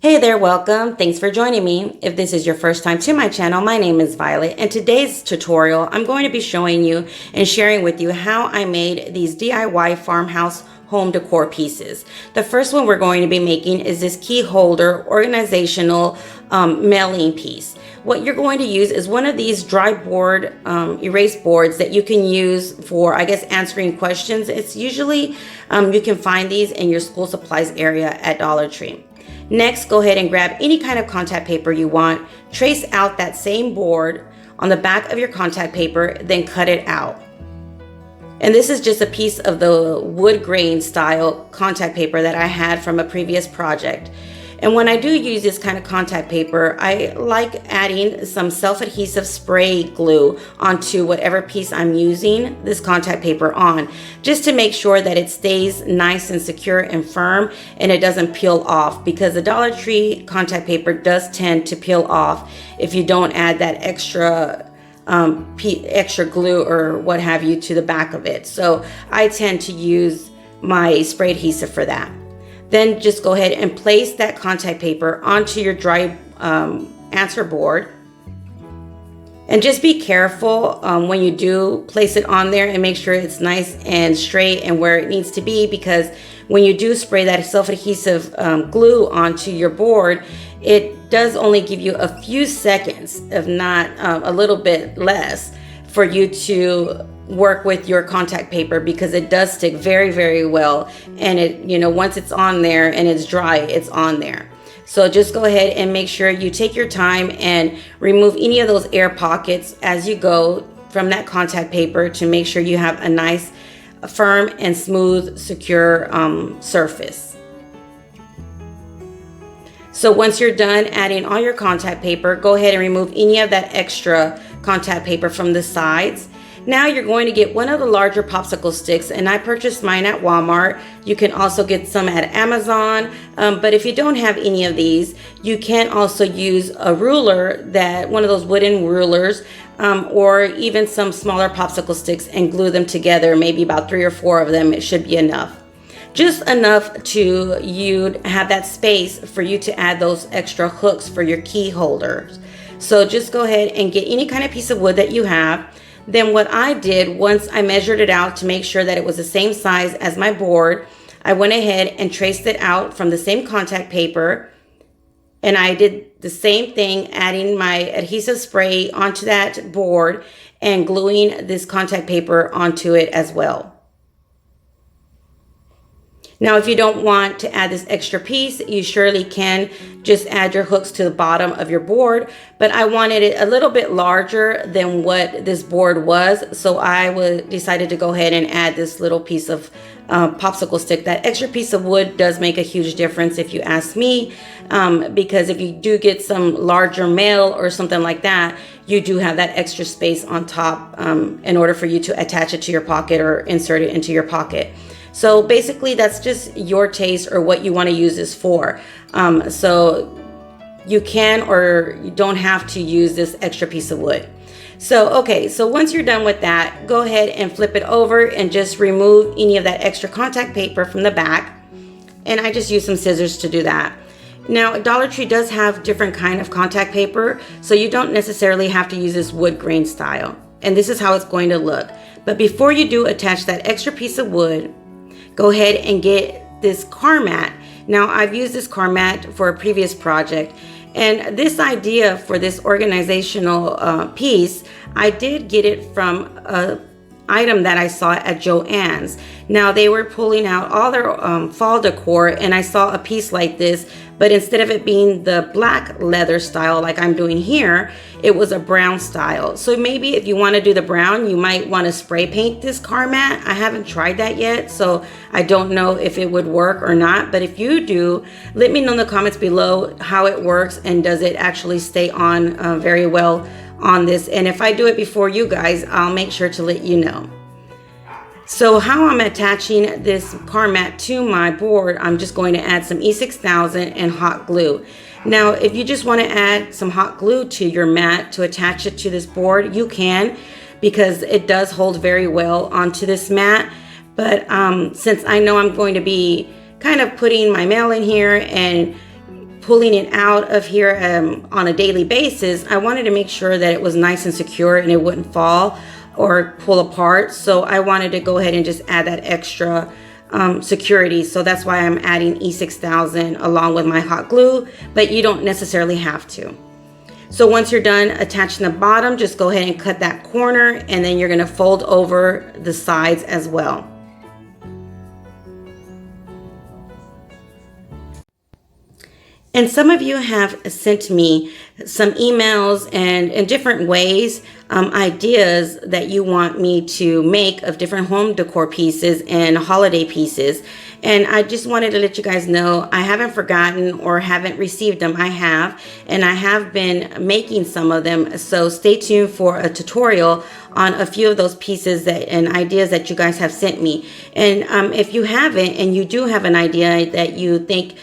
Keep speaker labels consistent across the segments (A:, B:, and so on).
A: Hey there, welcome. Thanks for joining me. If this is your first time to my channel, my name is Violet. In today's tutorial, I'm going to be showing you and sharing with you how I made these DIY farmhouse home decor pieces. The first one we're going to be making is this key holder organizational mailing piece. What you're going to use is one of these dry board erase boards that you can use for, I guess, answering questions. It's usually, you can find these in your school supplies area at Dollar Tree. Next, go ahead and grab any kind of contact paper you want, trace out that same board on the back of your contact paper, then cut it out. And this is just a piece of the wood grain style contact paper that I had from a previous project. And when I do use this kind of contact paper, I like adding some self-adhesive spray glue onto whatever piece I'm using this contact paper on, just to make sure that it stays nice and secure and firm and it doesn't peel off, because the Dollar Tree contact paper does tend to peel off if you don't add that extra glue or what have you to the back of it. So I tend to use my spray adhesive for that. Then just go ahead and place that contact paper onto your dry answer board. And just be careful when you do place it on there, and make sure it's nice and straight and where it needs to be, because when you do spray that self-adhesive glue onto your board, it does only give you a few seconds, if not a little bit less, for you to work with your contact paper, because it does stick very, very well. And it, once it's on there and it's dry, it's on there. So just go ahead and make sure you take your time and remove any of those air pockets as you go from that contact paper, to make sure you have a nice, firm and smooth, secure surface. So once you're done adding all your contact paper, go ahead and remove any of that extra contact paper from the sides. Now you're going to get one of the larger popsicle sticks, and I purchased mine at Walmart. You can also get some at Amazon, but if you don't have any of these, you can also use a ruler, one of those wooden rulers, or even some smaller popsicle sticks, and glue them together, maybe about 3 or 4 of them. It should be enough. Just enough to you have that space for you to add those extra hooks for your key holders. So just go ahead and get any kind of piece of wood that you have. Then what I did, once I measured it out to make sure that it was the same size as my board, I went ahead and traced it out from the same contact paper. And I did the same thing, adding my adhesive spray onto that board and gluing this contact paper onto it as well. Now, if you don't want to add this extra piece, you surely can just add your hooks to the bottom of your board, but I wanted it a little bit larger than what this board was, so I decided to go ahead and add this little piece of popsicle stick. That extra piece of wood does make a huge difference, if you ask me, because if you do get some larger mail or something like that, you do have that extra space on top in order for you to attach it to your pocket or insert it into your pocket. So basically, that's just your taste or what you want to use this for. So you can or you don't have to use this extra piece of wood. So, okay, so once you're done with that, go ahead and flip it over and just remove any of that extra contact paper from the back. And I just use some scissors to do that. Now, Dollar Tree does have different kind of contact paper, so you don't necessarily have to use this wood grain style. And this is how it's going to look. But before you do attach that extra piece of wood, go ahead and get this Carmel. Now, I've used this Carmel for a previous project, and this idea for this organizational piece, I did get it from an item that I saw at Joann's. Now, they were pulling out all their fall decor, and I saw a piece like this, but instead of it being the black leather style like I'm doing here, it was a brown style. So maybe if you want to do the brown, you might want to spray paint this Carmel. I haven't tried that yet, so I don't know if it would work or not. But if you do, let me know in the comments below how it works, and does it actually stay on very well on this. And if I do it before you guys, I'll make sure to let you know. So how I'm attaching this Carmel to my board, I'm just going to add some E6000 and hot glue. Now, if you just want to add some hot glue to your mat to attach it to this board, you can, because it does hold very well onto this mat. But since I know I'm going to be kind of putting my mail in here and pulling it out of here on a daily basis, I wanted to make sure that it was nice and secure and it wouldn't fall or pull apart. So I wanted to go ahead and just add that extra security. So that's why I'm adding E6000 along with my hot glue, but you don't necessarily have to. So once you're done attaching the bottom, just go ahead and cut that corner, and then you're going to fold over the sides as well. And some of you have sent me some emails and in different ways, ideas that you want me to make of different home decor pieces and holiday pieces. And I just wanted to let you guys know I haven't forgotten or haven't received them. I have, and I have been making some of them. So stay tuned for a tutorial on a few of those pieces and ideas that you guys have sent me. And if you haven't, and you do have an idea that you think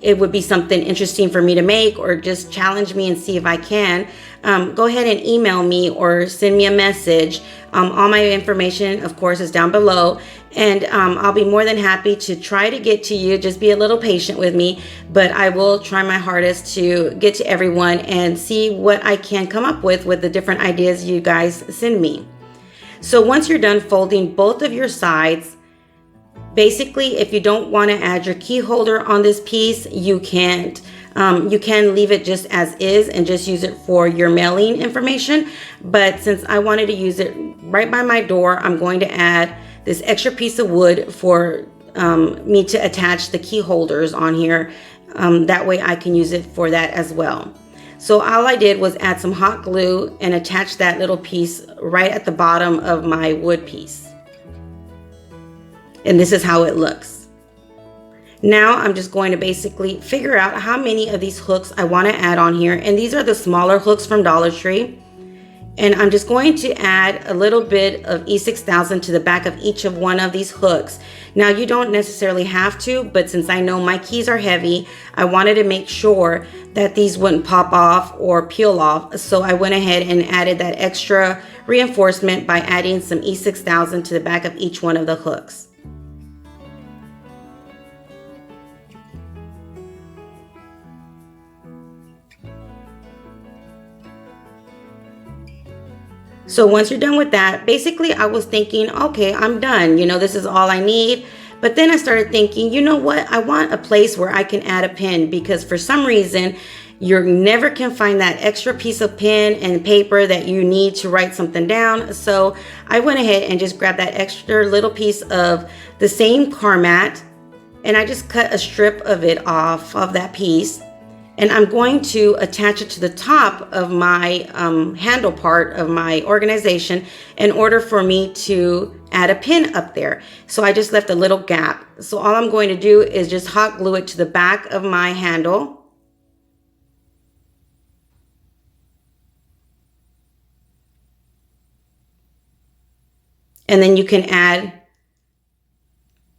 A: it would be something interesting for me to make, or just challenge me and see if I can, go ahead and email me or send me a message. All my information, of course, is down below, and I'll be more than happy to try to get to you. Just be a little patient with me, but I will try my hardest to get to everyone and see what I can come up with the different ideas you guys send me. So once you're done folding both of your sides, basically, if you don't want to add your key holder on this piece, you can't. You can leave it just as is and just use it for your mailing information. But since I wanted to use it right by my door, I'm going to add this extra piece of wood for me to attach the key holders on here. That way I can use it for that as well. So all I did was add some hot glue and attach that little piece right at the bottom of my wood piece. And this is how it looks. Now I'm just going to basically figure out how many of these hooks I want to add on here. And these are the smaller hooks from Dollar Tree. And I'm just going to add a little bit of E6000 to the back of each of one of these hooks. Now you don't necessarily have to, but since I know my keys are heavy, I wanted to make sure that these wouldn't pop off or peel off. So I went ahead and added that extra reinforcement by adding some E6000 to the back of each one of the hooks. So once you're done with that, basically I was thinking, okay, I'm done. You know, this is all I need. But then I started thinking, you know what? I want a place where I can add a pen, because for some reason, you never can find that extra piece of pen and paper that you need to write something down. So I went ahead and just grabbed that extra little piece of the same Carmel, and I just cut a strip of it off of that piece. And I'm going to attach it to the top of my handle part of my organization in order for me to add a pin up there. So I just left a little gap. So all I'm going to do is just hot glue it to the back of my handle. And then you can add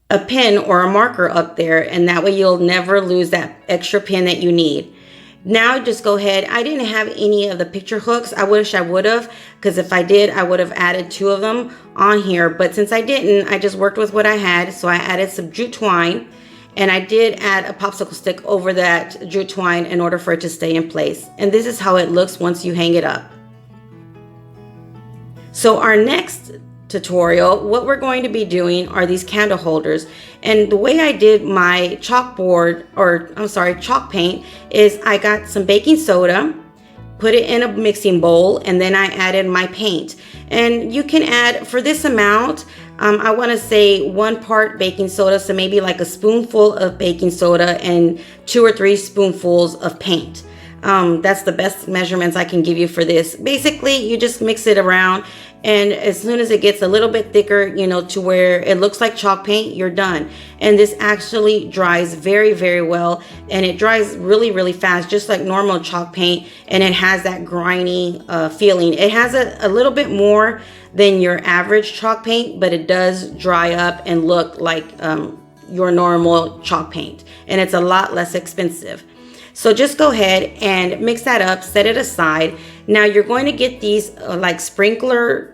A: a pen or a marker up there, and that way you'll never lose that extra pin that you need. Now just go ahead. I didn't have any of the picture hooks. I wish I would have, because if I did, I would have added 2 of them on here. But since I didn't, I just worked with what I had. So I added some jute twine, and I did add a popsicle stick over that jute twine in order for it to stay in place. And this is how it looks once you hang it up. So our next tutorial, what we're going to be doing are these candle holders. And the way I did my chalkboard, or I'm sorry, chalk paint, is I got some baking soda, put it in a mixing bowl, and then I added my paint. And you can add, for this amount, I want to say 1 part baking soda, so maybe like a spoonful of baking soda and 2 or 3 spoonfuls of paint. That's the best measurements I can give you for this. Basically, you just mix it around, and as soon as it gets a little bit thicker, you know, to where it looks like chalk paint, you're done. And this actually dries very, very well, and it dries really, really fast, just like normal chalk paint, and it has that grimy feeling. It has a little bit more than your average chalk paint, but it does dry up and look like your normal chalk paint, and it's a lot less expensive. So just go ahead and mix that up, set it aside. Now you're going to get these like sprinkler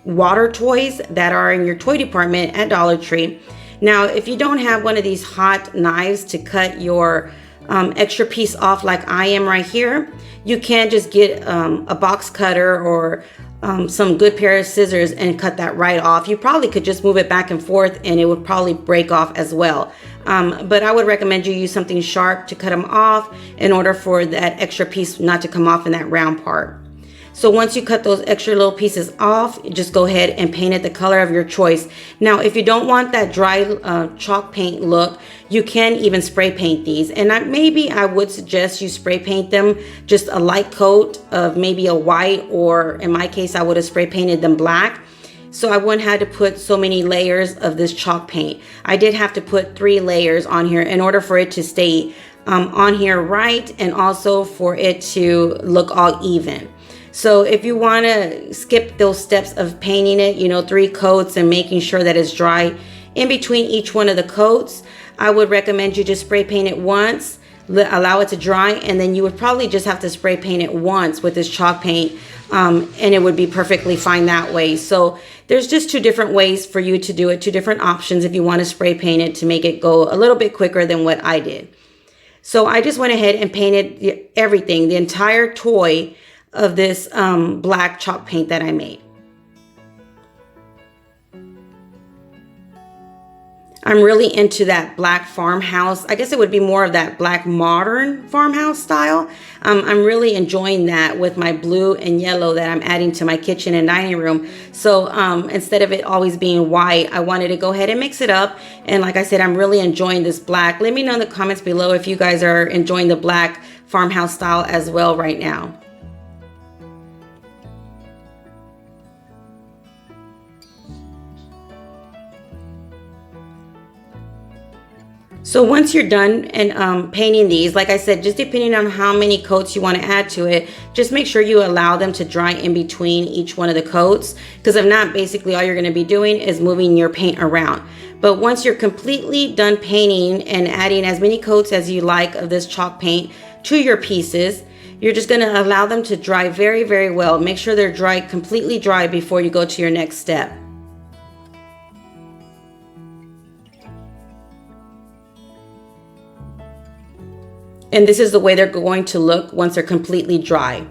A: water toys that are in your toy department at Dollar Tree. Now, if you don't have one of these hot knives to cut your extra piece off like I am right here, you can just get a box cutter or some good pair of scissors and cut that right off. You probably could just move it back and forth and it would probably break off as well. But I would recommend you use something sharp to cut them off in order for that extra piece not to come off in that round part. So once you cut those extra little pieces off, just go ahead and paint it the color of your choice. Now, if you don't want that dry chalk paint look, you can even spray paint these. And maybe I would suggest you spray paint them just a light coat of maybe a white, or in my case, I would have spray painted them black. So I wouldn't have to put so many layers of this chalk paint. I did have to put 3 layers on here in order for it to stay on here right, and also for it to look all even. So if you want to skip those steps of painting it, 3 coats and making sure that it's dry in between each one of the coats, I would recommend you just spray paint it once, allow it to dry, and then you would probably just have to spray paint it once with this chalk paint, and it would be perfectly fine that way. So there's just 2 different ways for you to do it, 2 different options if you want to spray paint it to make it go a little bit quicker than what I did. So I just went ahead and painted everything, the entire toy of this black chalk paint that I made. I'm really into that black farmhouse. I guess it would be more of that black modern farmhouse style. I'm really enjoying that with my blue and yellow that I'm adding to my kitchen and dining room. So instead of it always being white, I wanted to go ahead and mix it up. And like I said, I'm really enjoying this black. Let me know in the comments below if you guys are enjoying the black farmhouse style as well right now. So once you're done and painting these, like I said, just depending on how many coats you want to add to it, just make sure you allow them to dry in between each one of the coats, because if not, basically all you're going to be doing is moving your paint around. But once you're completely done painting and adding as many coats as you like of this chalk paint to your pieces, you're just going to allow them to dry very, very well. Make sure they're dry, completely dry, before you go to your next step. And this is the way they're going to look once they're completely dry.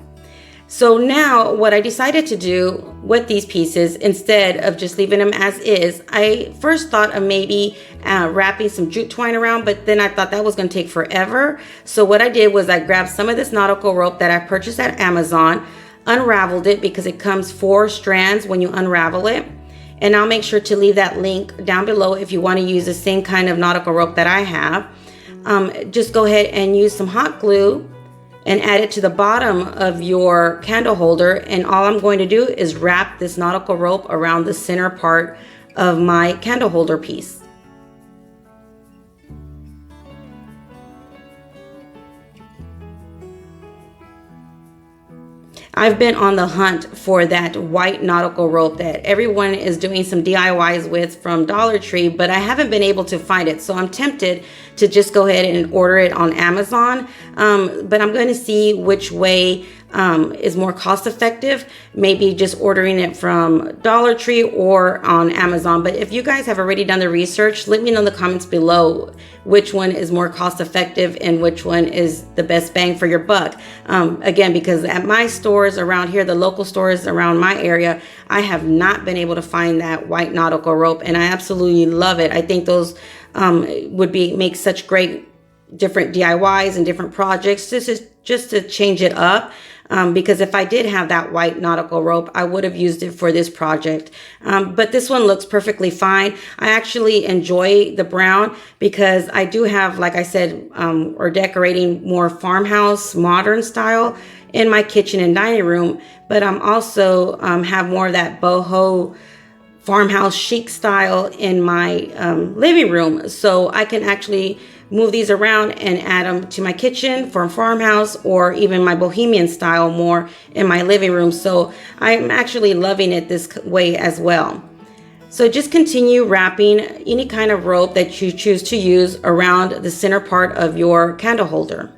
A: So now what I decided to do with these pieces, instead of just leaving them as is, I first thought of maybe wrapping some jute twine around, but then I thought that was going to take forever. So what I did was I grabbed some of this nautical rope that I purchased at Amazon, unraveled it because it comes 4 strands when you unravel it. And I'll make sure to leave that link down below if you want to use the same kind of nautical rope that I have. Just go ahead and use some hot glue and add it to the bottom of your candle holder. And all I'm going to do is wrap this nautical rope around the center part of my candle holder piece. I've been on the hunt for that white nautical rope that everyone is doing some DIYs with from Dollar Tree, but I haven't been able to find it. So I'm tempted to just go ahead and order it on Amazon. But I'm going to see which way is more cost effective. Maybe just ordering it from Dollar Tree or on Amazon. But if you guys have already done the research, let me know in the comments below which one is more cost effective and which one is the best bang for your buck. Again, because at my stores around here, the local stores around my area, I have not been able to find that white nautical rope, and I absolutely love it. I think those would make such great different DIYs and different projects. This is just to change it up. Because if I did have that white nautical rope, I would have used it for this project. But this one looks perfectly fine. I actually enjoy the brown because I do have, like I said, or decorating more farmhouse modern style in my kitchen and dining room. But I'm also have more of that boho farmhouse chic style in my living room. So I can actually move these around and add them to my kitchen for a farmhouse, or even my bohemian style more in my living room. So I'm actually loving it this way as well. So just continue wrapping any kind of rope that you choose to use around the center part of your candle holder.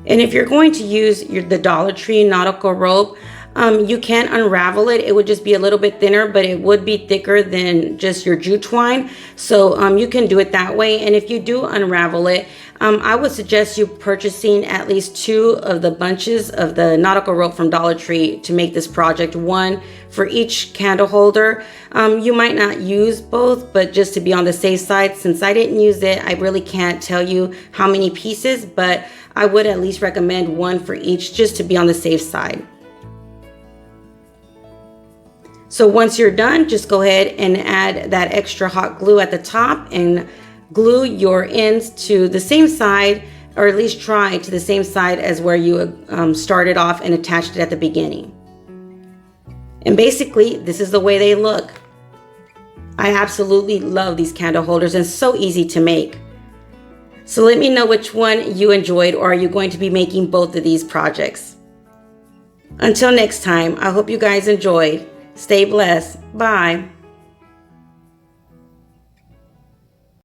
A: And if you're going to use the Dollar Tree nautical rope, you can unravel it. It would just be a little bit thinner, but it would be thicker than just your jute twine. So you can do it that way. And if you do unravel it, I would suggest you purchasing at least 2 of the bunches of the nautical rope from Dollar Tree to make this project, 1 for each candle holder. You might not use both, but just to be on the safe side, since I didn't use it, I really can't tell you how many pieces, but I would at least recommend 1 for each just to be on the safe side. So once you're done, just go ahead and add that extra hot glue at the top and glue your ends to the same side, or at least try to the same side as where you started off and attached it at the beginning. And basically, this is the way they look. I absolutely love these candle holders and so easy to make. So let me know which one you enjoyed, or are you going to be making both of these projects? Until next time, I hope you guys enjoyed. Stay blessed. Bye.